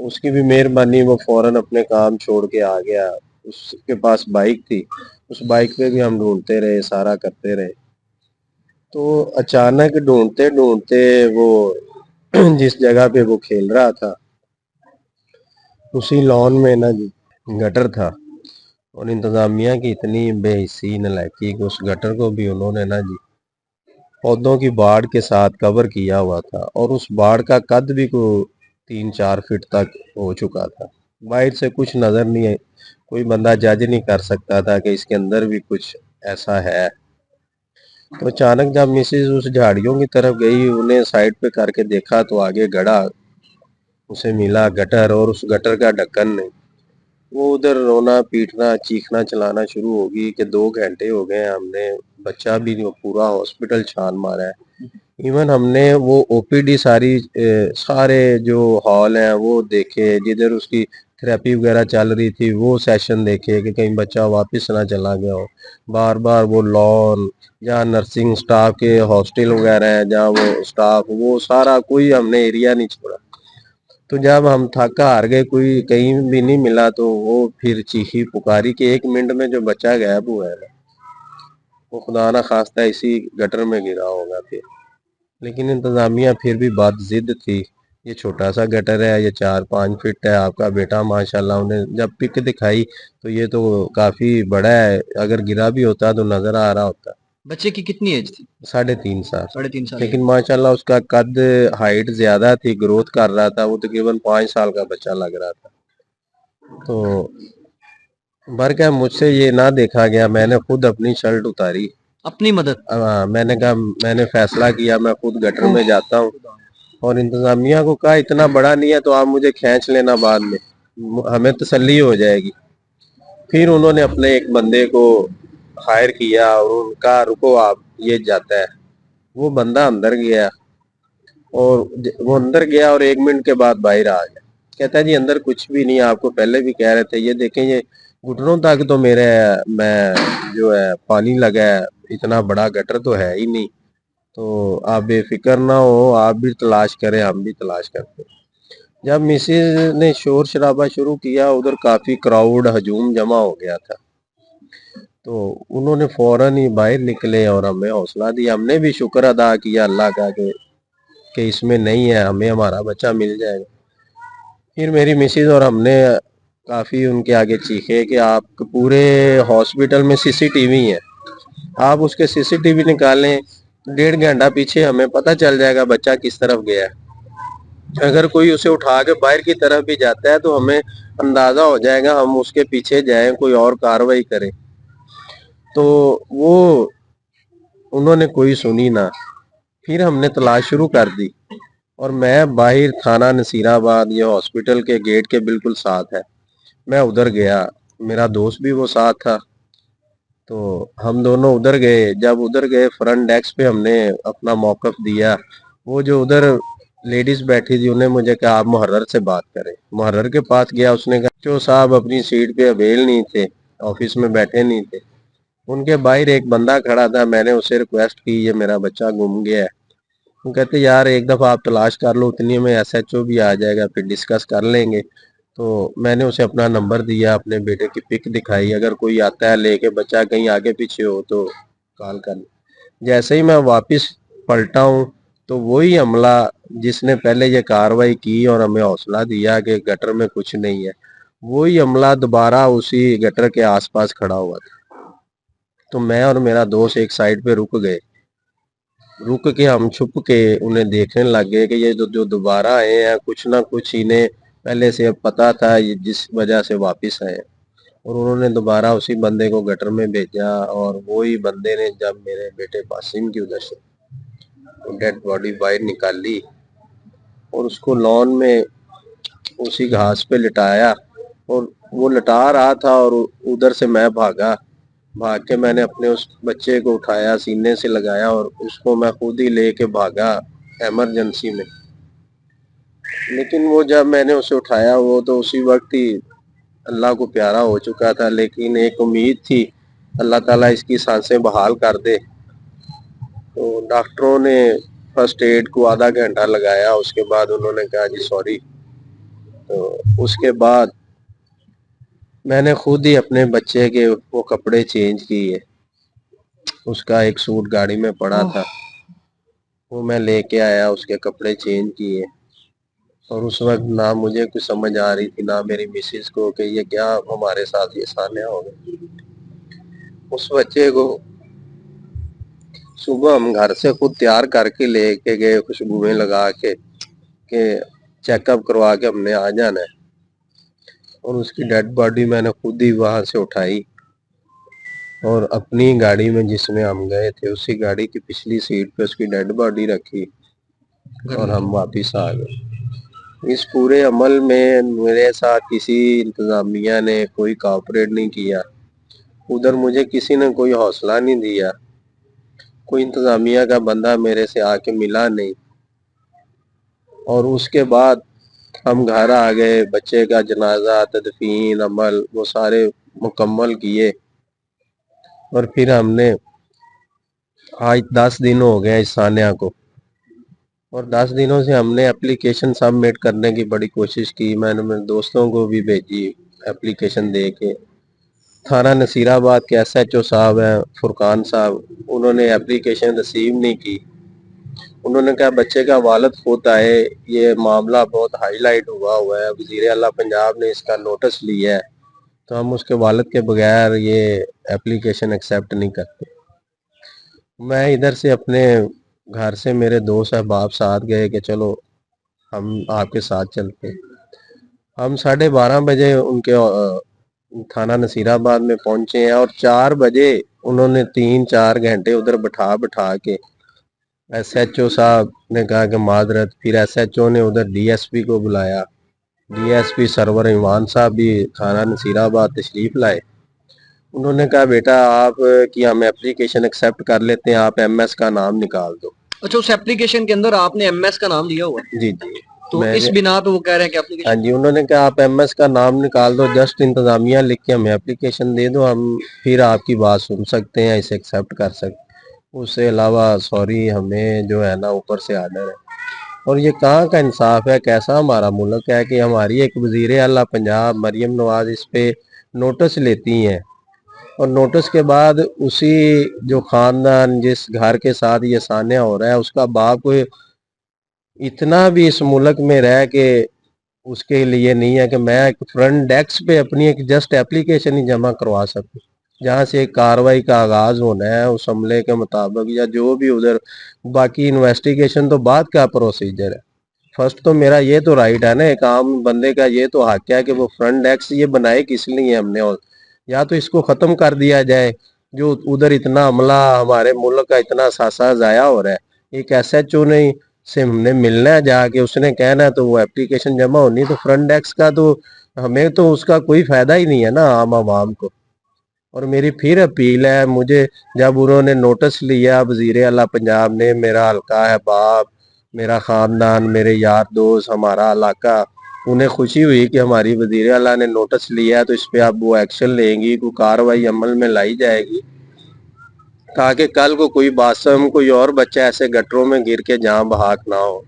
اس کی بھی مہربانی، وہ فوراً اپنے کام چھوڑ کے آ گیا. اس کے پاس بائک تھی، اس بائک پہ بھی ہم ڈھونڈتے رہے، سارا کرتے رہے. تو اچانک ڈھونڈتے ڈھونڈتے وہ جس جگہ پہ وہ کھیل رہا تھا اسی لان میں نا جی گٹر تھا. اور انتظامیہ کی اتنی بے حسی نالائکی کہ اس گٹر کو بھی انہوں نے نا جی پودوں کی باڑ کے ساتھ کور کیا ہوا تھا. اور اس باڑ کا قد بھی 3-4 فٹ تک ہو چکا تھا. باہر سے کچھ نظر نہیں ہے، کوئی بندہ جج نہیں کر سکتا تھا کہ اس کے اندر بھی کچھ ایسا ہے. تو اچانک جب مسز اس جھاڑیوں کی طرف گئی، انہیں سائڈ پہ کر کے دیکھا تو آگے گڑا اسے ملا گٹر، اور اس گٹر کا ڈھکن نہیں. وہ ادھر رونا پیٹنا چیخنا چلانا شروع ہوگی کہ 2 گھنٹے ہو گئے ہم نے بچہ بھی نہیں، پورا ہاسپٹل چھان مارا ہے. ایون ہم نے وہ او پی ڈی سارے جو ہال ہیں وہ دیکھے، جدھر اس کی تھراپی وغیرہ چل رہی تھی وہ سیشن دیکھے کہ کہیں بچہ واپس نہ چلا گیا ہو. بار بار وہ لان جہاں نرسنگ سٹاف کے ہاسٹل وغیرہ ہیں، جہاں وہ سٹاف، وہ سارا کوئی ہم نے ایریا نہیں چھوڑا. تو جب ہم تھکا ہار گئے، کوئی کہیں بھی نہیں ملا، تو وہ پھر چیخی پکاری کہ 1 منٹ میں جو بچہ غائب ہوا ہے نا وہ خدا نہ خواستہ اسی گٹر میں گرا ہوگا پھر. لیکن انتظامیہ پھر بھی بات ضد تھی. یہ چھوٹا سا گٹر ہے، یہ 4-5 فٹ ہے، آپ کا بیٹا ماشاءاللہ. انہیں جب پک دکھائی تو یہ تو کافی بڑا ہے، اگر گرا بھی ہوتا تو نظر آ رہا ہوتا. بچے کی کتنی ایج تھی؟ 3.5 سال. 3.5 سال. لیکن ماشاءاللہ اس کا قد ہائٹ زیادہ تھی، گروتھ کر رہا تھا، وہ تقریباً 5 سال کا بچہ لگ رہا تھا. تو برکہ مجھ سے یہ نہ دیکھا گیا، میں نے خود اپنی شرٹ اتاری، اپنی مدد. میں نے کہا، میں نے فیصلہ کیا میں خود گٹر میں جاتا ہوں. اور انتظامیہ کو کہا اتنا بڑا نہیں ہے تو آپ مجھے کھینچ لینا، بعد میں ہمیں تسلی ہو جائے گی. پھر انہوں نے اپنے ایک بندے کو ہائر کیا اور ان کا رکو آپ یہ جاتا ہے. وہ بندہ اندر گیا، اور وہ اندر گیا اور 1 منٹ کے بعد باہر آ گیا. کہتا ہے جی اندر کچھ بھی نہیں، آپ کو پہلے بھی کہہ رہے تھے. یہ دیکھیں یہ گھٹنوں تک تو میرے میں جو ہے پانی لگا ہے، اتنا بڑا گٹر تو ہے ہی نہیں. تو آپ بے فکر نہ ہو، آپ بھی تلاش کریں، ہم بھی تلاش کرتے. جب مسز نے شور شرابہ شروع کیا، ادھر کافی کراؤڈ ہجوم جمع ہو گیا تھا. تو انہوں نے فوراً ہی باہر نکلے اور ہمیں حوصلہ دیا. ہم نے بھی شکر ادا کیا اللہ کا کہ اس میں نہیں ہے، ہمیں ہمارا بچہ مل جائے گا. پھر میری مسز اور ہم نے کافی ان کے آگے چیخے کہ آپ پورے ہاسپٹل میں سی سی ٹی وی ہے، آپ اس کے سی سی ٹی وی نکالیں، 1.5 گھنٹہ پیچھے ہمیں پتہ چل جائے گا بچہ کس طرف گیا ہے. اگر کوئی اسے اٹھا کے باہر کی طرف بھی جاتا ہے تو ہمیں اندازہ ہو جائے گا، ہم اس کے پیچھے جائیں، کوئی اور کاروائی کریں. تو وہ انہوں نے کوئی سنی نہ. پھر ہم نے تلاش شروع کر دی، اور میں باہر تھانہ نصیر آباد یہ ہاسپٹل کے گیٹ کے بالکل ساتھ ہے، میں ادھر گیا. میرا دوست بھی وہ ساتھ تھا، تو ہم دونوں ادھر گئے. جب ادھر گئے فرنٹ ڈیسک پہ ہم نے اپنا موقف دیا. وہ جو ادھر لیڈیز بیٹھی تھی انہیں مجھے کہا آپ محرر سے بات کریں. محرر کے پاس گیا، اس نے کہا جو صاحب اپنی سیٹ پہ اویل نہیں تھے، آفس میں بیٹھے نہیں تھے. ان کے باہر ایک بندہ کھڑا تھا، میں نے اسے ریکویسٹ کی یہ میرا بچہ گم گیا ہے. وہ کہتے یار ایک دفعہ آپ تلاش کر لو، اتنی میں ایس ایچ او بھی آ جائے گا، پھر ڈسکس کر لیں گے. تو میں نے اسے اپنا نمبر دیا، اپنے بیٹے کی پک دکھائی، اگر کوئی آتا ہے لے کے بچہ کہیں آگے پیچھے ہو تو کال کر. جیسے ہی میں واپس پلٹا ہوں تو وہی عملہ جس نے پہلے یہ کاروائی کی اور ہمیں حوصلہ دیا کہ گٹر میں کچھ نہیں ہے، وہی عملہ دوبارہ اسی گٹر کے آس پاس کھڑا ہوا تھا. تو میں اور میرا دوست ایک سائڈ پہ رک گئے. رک کے ہم چھپ کے انہیں دیکھنے لگ گئے کہ یہ جو دوبارہ آئے ہیں کچھ نہ کچھ انہیں پہلے سے پتا تھا جس وجہ سے واپس آئے. اور انہوں نے دوبارہ اسی بندے کو گٹر میں بھیجا، اور وہی بندے نے جب میرے بیٹے قاسم کی وجہ سے ڈیڈ باڈی باہر نکالی اور اس کو لان میں اسی گھاس پہ لٹایا، اور وہ لٹا رہا تھا اور ادھر سے میں بھاگ کے میں نے اپنے اس بچے کو اٹھایا، سینے سے لگایا، اور اس کو میں خود ہی لے کے بھاگا ایمرجنسی میں. لیکن وہ جب میں نے اسے اٹھایا وہ تو اسی وقت ہی اللہ کو پیارا ہو چکا تھا. لیکن ایک امید تھی اللہ تعالیٰ اس کی سانسیں بحال کر دے. تو ڈاکٹروں نے فرسٹ ایڈ کو آدھا گھنٹہ لگایا، اس کے بعد انہوں نے کہا جی سوری. تو اس کے بعد میں نے خود ہی اپنے بچے کے وہ کپڑے چینج کیے. اس کا ایک سوٹ گاڑی میں پڑا تھا, وہ میں لے کے آیا, اس کے کپڑے چینج کیے. اور اس وقت نہ مجھے کچھ سمجھ آ رہی تھی نہ میری مسز کو کہ یہ کیا ہمارے ساتھ یہ سانحہ ہو گیا. اس بچے کو صبح ہم گھر سے خود تیار کر کے لے کے گئے, خوشبوئیں لگا کے کہ چیک اپ کروا کے ہم نے آ جانا ہے. اور اس کی ڈیڈ باڈی میں نے خود ہی وہاں سے اٹھائی اور اپنی گاڑی میں جس میں ہم گئے تھے اسی گاڑی کی پچھلی سیٹ پہ اس کی ڈیڈ باڈی رکھی اور ہم واپس آ گئے. اس پورے عمل میں میرے ساتھ کسی انتظامیہ نے کوئی کوآپریٹ نہیں کیا. ادھر مجھے کسی نے کوئی حوصلہ نہیں دیا, کوئی انتظامیہ کا بندہ میرے سے آ کے ملا نہیں. اور اس کے بعد ہم گھر آ گئے, بچے کا جنازہ, تدفین, عمل وہ سارے مکمل کیے. اور پھر ہم نے آج 10 دن ہو گئے اس سانحہ کو, اور 10 دنوں سے ہم نے اپلیکیشن سبمٹ کرنے کی بڑی کوشش کی. میں نے میرے دوستوں کو بھی بھیجی اپلیکیشن دے کے. تھانہ نصیر آباد کے ایس ایچ او صاحب ہیں فرقان صاحب, انہوں نے اپلیکیشن ریسیو نہیں کی. انہوں نے کہا بچے کا والد خود آئے, یہ معاملہ بہت ہائی لائٹ ہوا ہے, وزیر اعلیٰ پنجاب نے اس کا نوٹس لیا ہے, تو ہم اس کے والد کے بغیر یہ اپلیکیشن ایکسیپٹ نہیں کرتے. میں ادھر سے اپنے گھر سے میرے دوست احباب ساتھ گئے کہ چلو ہم آپ کے ساتھ چلتے. ہم 12:30 بجے ان کے تھانہ نصیر آباد میں پہنچے ہیں, اور 4 بجے انہوں نے 3-4 گھنٹے ادھر بٹھا کے ایس ایچ او صاحب نے کہا کہ معذرت. پھر ایس ایچ او نے ادھر ڈی ایس پی کو بلایا, ڈی ایس پی سرور ایمان صاحب بھی تھانہ نصیر آباد تشریف لائے. انہوں نے کہا بیٹا آپ کی ہم اپلیکیشن ایکسیپٹ کر لیتے ہیں, آپ ایم ایس کا نام نکال دو. اچھا, اس اپلیکیشن کے اندر آپ نے ایم ایس کا نام دیا ہوا ہے؟ جی جی, تو اس بنا پہ وہ کہہ رہے ہیں کہ ہاں اپلیکیشن, جی, انہوں نے کہا آپ ایم ایس کا نام نکال دو, جسٹ انتظامیہ لکھ کے ہمیں اپلیکیشن دے دو, ہم پھر آپ کی بات سن سکتے ہیں, اسے ایکسیپٹ کر سکتے. اس سے علاوہ سوری ہمیں جو ہے نا اوپر سے آرڈر ہے. اور یہ کہاں کا انصاف ہے, کیسا ہمارا ملک ہے کہ ہماری ایک وزیر اعلیٰ پنجاب مریم نواز اس پہ نوٹس لیتی ہیں, اور نوٹس کے بعد اسی جو خاندان جس گھر کے ساتھ یہ سانحہ ہو رہا ہے اس کا باپ اتنا بھی اس ملک میں رہ کے اس کے لیے نہیں ہے کہ میں ایک فرنٹ ڈیسک پہ اپنی ایک جسٹ اپلیکیشن ہی جمع کروا سکوں, جہاں سے ایک کاروائی کا آغاز ہونا ہے اس عملے کے مطابق, یا جو بھی ادھر باقی انویسٹیگیشن تو بعد کا پروسیجر ہے. فرسٹ تو میرا یہ تو رائٹ ہے نا, ایک عام بندے کا یہ تو حق ہے کہ وہ فرنٹ ڈیسک یہ بنائے کس لیے ہم نے, یا تو اس کو ختم کر دیا جائے. جو ادھر اتنا عملہ ہمارے ملک کا اتنا ساسا ضائع ہو رہا ہے, ایک ایس ایچ او نے سے ہم نے ملنا ہے جا کے, اس نے کہنا ہے تو وہ اپلیکیشن جمع ہونی, تو فرنٹ ڈیسک کا تو ہمیں تو اس کا کوئی فائدہ ہی نہیں ہے نا عام عوام کو. اور میری پھر اپیل ہے, مجھے جب انہوں نے نوٹس لیا وزیر اعلیٰ پنجاب نے, میرا حلقہ ہے باپ, میرا خاندان, میرے یار دوست, ہمارا علاقہ, انہیں خوشی ہوئی کہ ہماری وزیر اعلیٰ نے نوٹس لیا ہے تو اس پہ اب وہ ایکشن لیں گی, کوئی کاروائی عمل میں لائی جائے گی, تاکہ کل کو کوئی باسم کوئی اور بچہ ایسے گٹروں میں گر کے جاں بحق نہ ہو.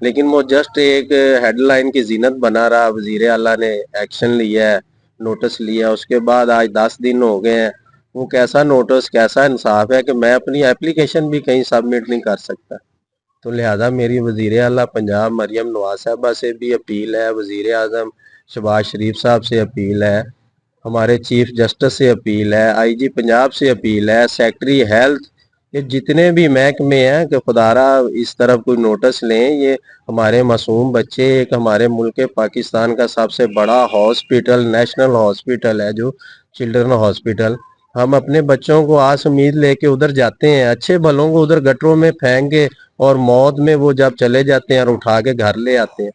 لیکن وہ جسٹ ایک ہیڈ لائن کی زینت بنا رہا. وزیر اعلیٰ نے ایکشن لیا ہے, نوٹس لیا, اس کے بعد آج 10 دن ہو گئے ہیں. وہ کیسا نوٹس, کیسا انصاف ہے کہ میں اپنی اپلیکیشن بھی کہیں سبمٹ نہیں کر سکتا. تو لہذا میری وزیر اعلیٰ پنجاب مریم نواز صاحبہ سے بھی اپیل ہے, وزیر اعظم شہباز شریف صاحب سے اپیل ہے, ہمارے چیف جسٹس سے اپیل ہے, آئی جی پنجاب سے اپیل ہے, سیکٹری ہیلتھ, یہ جتنے بھی محکمے ہیں کہ خدارہ اس طرف کوئی نوٹس لیں. یہ ہمارے معصوم بچے, ایک ہمارے ملک پاکستان کا سب سے بڑا ہاسپٹل, نیشنل ہاسپٹل ہے جو چلڈرن ہاسپٹل, ہم اپنے بچوں کو آس امید لے کے ادھر جاتے ہیں, اچھے بھلوں کو ادھر گٹروں میں پھینک کے اور موت میں وہ جب چلے جاتے ہیں اور اٹھا کے گھر لے آتے ہیں.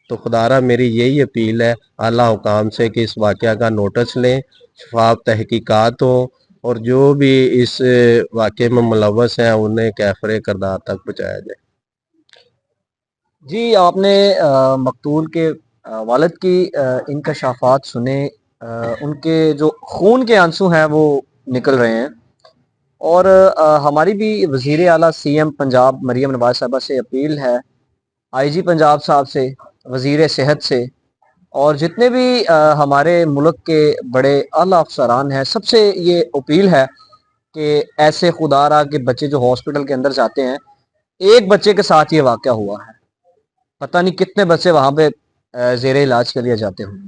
تو خدارہ میری یہی اپیل ہے اعلیٰ حکام سے کہ اس واقعہ کا نوٹس لیں, شفاف تحقیقات ہوں, اور جو بھی اس واقعے میں ملوث ہیں انہیں کیفر کردار تک پہنچایا جائے. جی آپ نے مقتول کے والد کی انکشافات سنے, ان کے جو خون کے آنسو ہیں وہ نکل رہے ہیں, اور ہماری بھی وزیر اعلیٰ سی ایم پنجاب مریم نواز صاحبہ سے اپیل ہے, آئی جی پنجاب صاحب سے, وزیر صحت سے, اور جتنے بھی ہمارے ملک کے بڑے اعلیٰ افسران ہیں، سب سے یہ اپیل ہے کہ ایسے خدا را کے بچے جو ہاسپٹل کے اندر جاتے ہیں، ایک بچے کے ساتھ یہ واقعہ ہوا ہے، پتہ نہیں کتنے بچے وہاں پہ زیر علاج کے لیے جاتے ہوں گے۔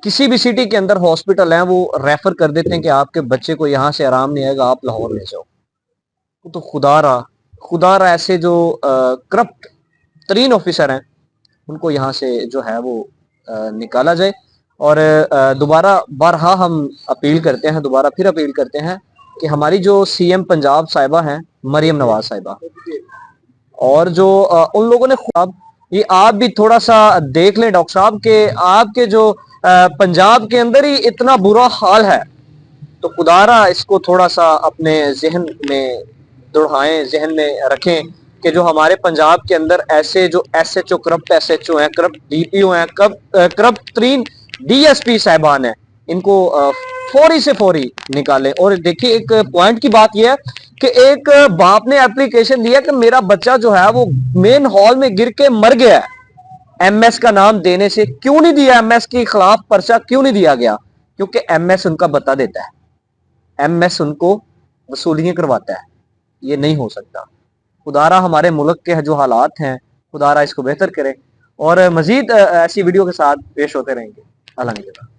کسی بھی سٹی کے اندر ہاسپٹل ہیں، وہ ریفر کر دیتے ہیں کہ آپ کے بچے کو یہاں سے آرام نہیں آئے گا، آپ لاہور لے جاؤ۔ تو خدا را ایسے جو کرپٹ ترین آفیسر ہیں، ان کو یہاں سے جو ہے وہ نکالا جائے۔ اور دوبارہ بارہا ہم اپیل کرتے ہیں، دوبارہ پھر اپیل کرتے ہیں کہ ہماری جو سی ایم پنجاب صاحبہ ہیں، مریم نواز صاحبہ، اور جو ان لوگوں نے خواب، یہ آپ بھی تھوڑا سا دیکھ لیں ڈاکٹر صاحب کہ آپ کے جو پنجاب کے اندر ہی اتنا برا حال ہے، تو خدا را اس کو تھوڑا سا اپنے ذہن میں دوڑائیں، ذہن میں رکھیں کہ جو ہمارے پنجاب کے اندر ایسے جو S H O corrupt S H O ہیں، کرپٹ ڈی پی او ہیں، کرپٹ ترین ڈی ایس پی صاحبان ہیں، ان کو فوری سے فوری نکالیں۔ اور دیکھیے ایک پوائنٹ کی بات یہ ہے کہ ایک باپ نے اپلیکیشن دیا کہ میرا بچہ جو ہے وہ مین ہال میں گر کے مر گیا ہے، ایم ایس کا نام دینے سے کیوں نہیں دیا، ایم ایس کے خلاف پرچہ کیوں نہیں دیا گیا؟ کیونکہ ایم ایس ان کا بتا دیتا ہے، ایم ایس ان کو وصولیاں کرواتا ہے، یہ نہیں ہو سکتا۔ خدارا ہمارے ملک کے جو حالات ہیں، خدارا اس کو بہتر کرے، اور مزید ایسی ویڈیو کے ساتھ پیش ہوتے رہیں گے۔ اللہ نگہبان۔